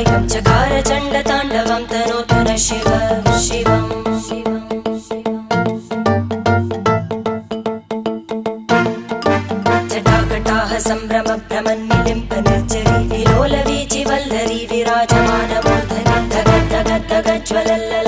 कायं चकार चण्डताण्डवं तनोतु न शिव शिवम् जटाकटाह सम्भ्रम भ्रमन्निलिम्प निर्जरी विलोलवीचि वल्लरी विराजमानमूर्धनि धग धग धग ज्वलल्ल